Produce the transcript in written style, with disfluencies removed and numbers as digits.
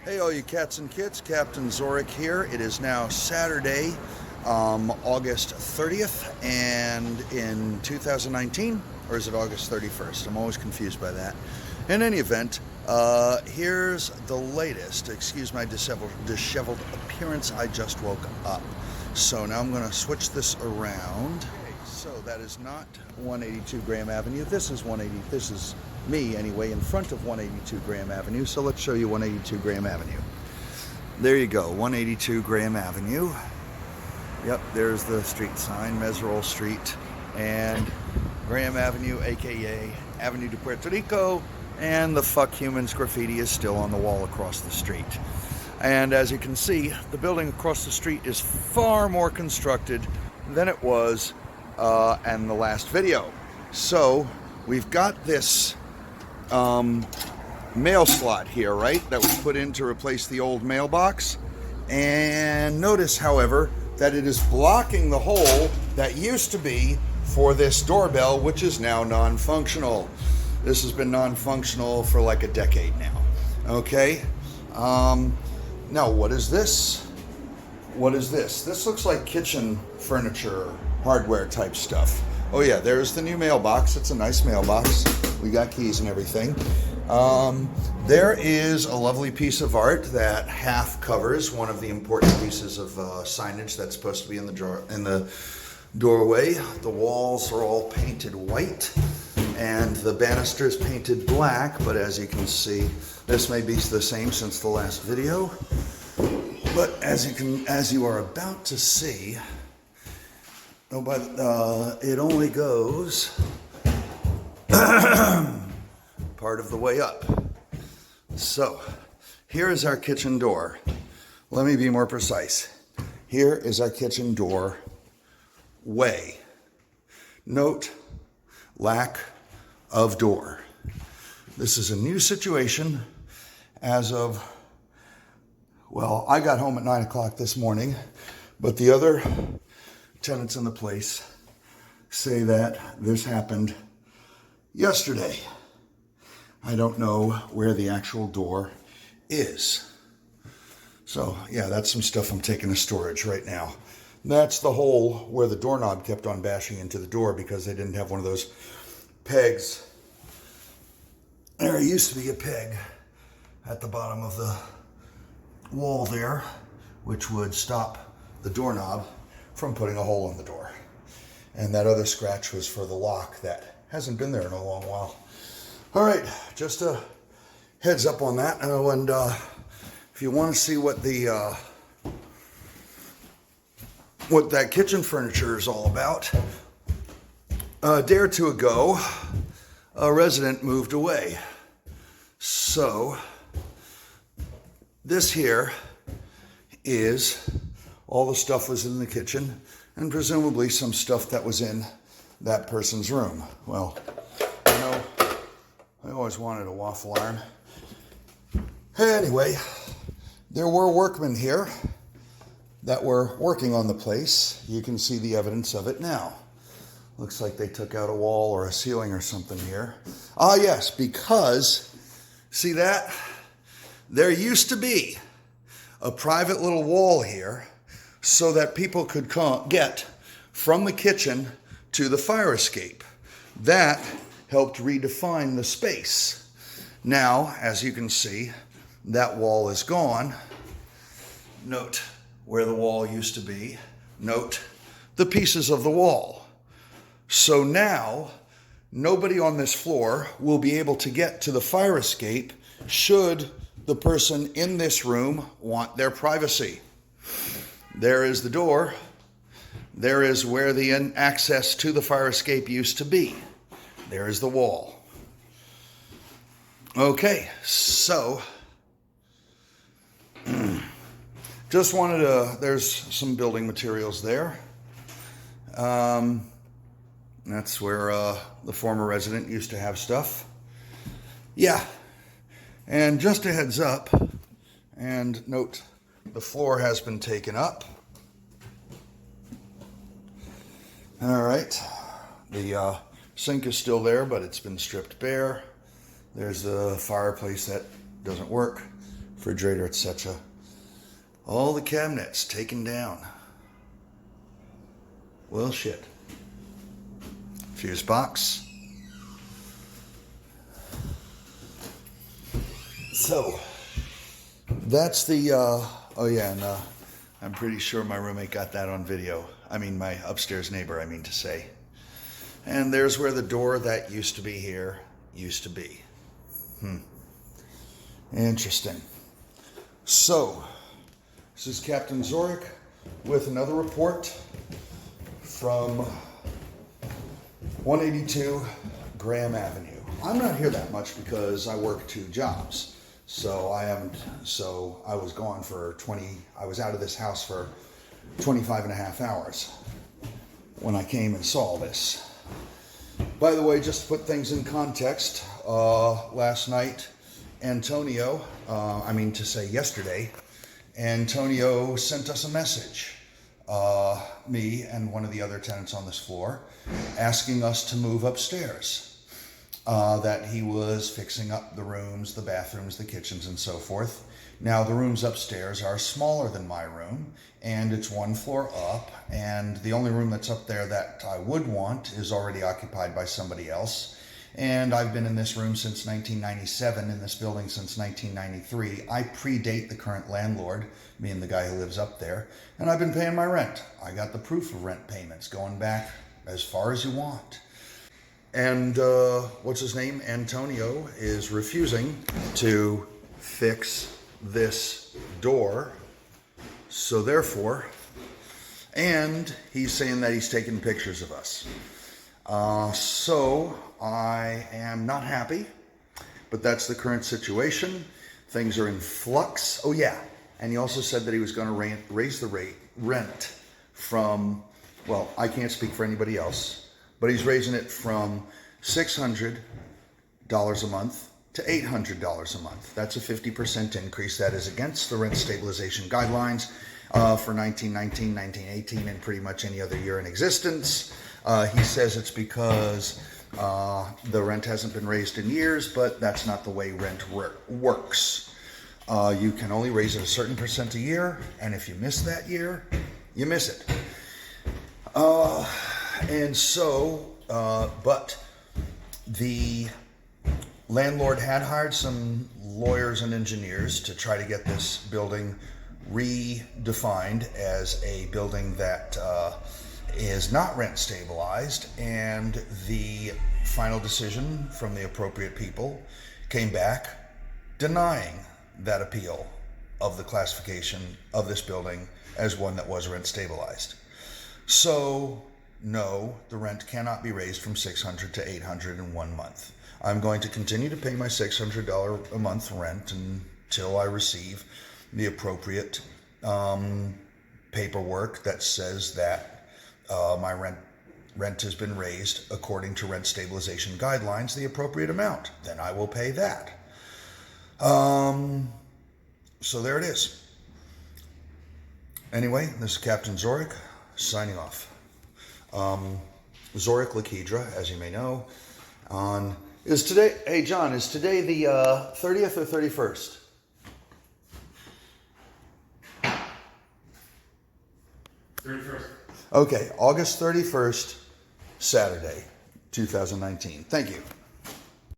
Hey all you cats and kids, Captain Zorik here. It is now Saturday, August 30th, and in 2019, or is it August 31st? I'm always confused by that. In any event, here's the latest. Excuse my disheveled appearance, I just woke up. So now I'm going to switch this around. Okay, so that is not 182 Graham Avenue. This is This is me anyway, in front of 182 Graham Avenue. So let's show you 182 Graham Avenue. There you go, 182 Graham Avenue. Yep, there's the street sign, Meserole Street, and Graham Avenue, aka Avenue de Puerto Rico, and the fuck humans graffiti is still on the wall across the street. And as you can see, the building across the street is far more constructed than it was in the last video. So we've got this mail slot here, right, that was put in to replace the old mailbox. And notice, however, that it is blocking the hole that used to be for this doorbell, which is now non-functional. This has been non-functional for like a decade now. Okay. Now what is this? What is this? This looks like kitchen furniture, hardware type stuff. Oh yeah, there's the new mailbox. It's a nice mailbox. We got keys and everything. There is a lovely piece of art that half covers one of the important pieces of signage that's supposed to be in the doorway. The walls are all painted white, and the banister is painted black. But as you can see, this may be the same since the last video. But as you are about to see, it only goes part of the way up. So here is our kitchen door. Let me be more precise. Here is our kitchen door way. Note, lack of door. This is a new situation as of, well, I got home at 9 o'clock this morning, but the other tenants in the place say that this happened yesterday. I don't know where the actual door is. So yeah, that's some stuff I'm taking to storage right now. That's the hole where the doorknob kept on bashing into the door because they didn't have one of those pegs. There used to be a peg at the bottom of the wall there, which would stop the doorknob from putting a hole in the door. And that other scratch was for the lock that hasn't been there in a long while. All right, just a heads up on that. And if you want to see what that kitchen furniture is all about, a day or two ago, a resident moved away. So this here is all the stuff was in the kitchen, and presumably some stuff that was in that person's room. Well, you know, I always wanted a waffle iron. Anyway, there were workmen here that were working on the place. You can see the evidence of it now. Looks like they took out a wall or a ceiling or something here. Ah, yes, because, see that? There used to be a private little wall here so that people could get from the kitchen to the fire escape. That helped redefine the space. Now, as you can see, that wall is gone. Note where the wall used to be. Note the pieces of the wall. So now, nobody on this floor will be able to get to the fire escape should the person in this room want their privacy. There is the door. There is where the access to the fire escape used to be. There is the wall. Okay, so just wanted to, there's some building materials there. That's where the former resident used to have stuff. Yeah, and just a heads up, and note, the floor has been taken up. All right, the sink is still there, but it's been stripped bare. There's the fireplace that doesn't work. refrigerator, etc. All the cabinets taken down. Well, shit. Fuse box. So, that's the, oh yeah, and I'm pretty sure my roommate got that on video. I mean, my upstairs neighbor, I mean to say. And there's where the door that used to be here used to be. Interesting. So, this is Captain Zorik with another report from 182 Graham Avenue. I'm not here that much because I work 2 jobs. So I was gone for I was out of this house for 25 and a half hours when I came and saw this. By the way, just to put things in context, last night, yesterday, Antonio sent us a message, me and one of the other tenants on this floor, asking us to move upstairs. That he was fixing up the rooms, the bathrooms, the kitchens, and so forth. Now, the rooms upstairs are smaller than my room, and it's 1 floor up, and the only room that's up there that I would want is already occupied by somebody else. And I've been in this room since 1997, in this building since 1993. I predate the current landlord, me and the guy who lives up there, and I've been paying my rent. I got the proof of rent payments going back as far as you want. And what's his name? Antonio is refusing to fix this door. So therefore, and he's saying that he's taking pictures of us. So I am not happy, but that's the current situation. Things are in flux. Oh yeah, and he also said that he was going to raise the rent from, well, I can't speak for anybody else, but he's raising it from $600 a month to $800 a month. That's a 50% increase. That is against the rent stabilization guidelines for 1919, 1918, and pretty much any other year in existence. He says it's because the rent hasn't been raised in years, but that's not the way rent works. You can only raise it a certain percent a year, and if you miss that year, you miss it. But the landlord had hired some lawyers and engineers to try to get this building redefined as a building that is not rent stabilized, and the final decision from the appropriate people came back denying that appeal of the classification of this building as one that was rent stabilized. So no, the rent cannot be raised from $600 to $800 in 1 month. I'm going to continue to pay my $600 a month rent until I receive the appropriate paperwork that says that my rent has been raised according to rent stabilization guidelines, the appropriate amount. Then I will pay that. So there it is. Anyway, this is Captain Zorik signing off. Zorik Lakedra, as you may know, is today, hey John, is today the 30th or 31st? 31st. Okay, August 31st, Saturday, 2019. Thank you.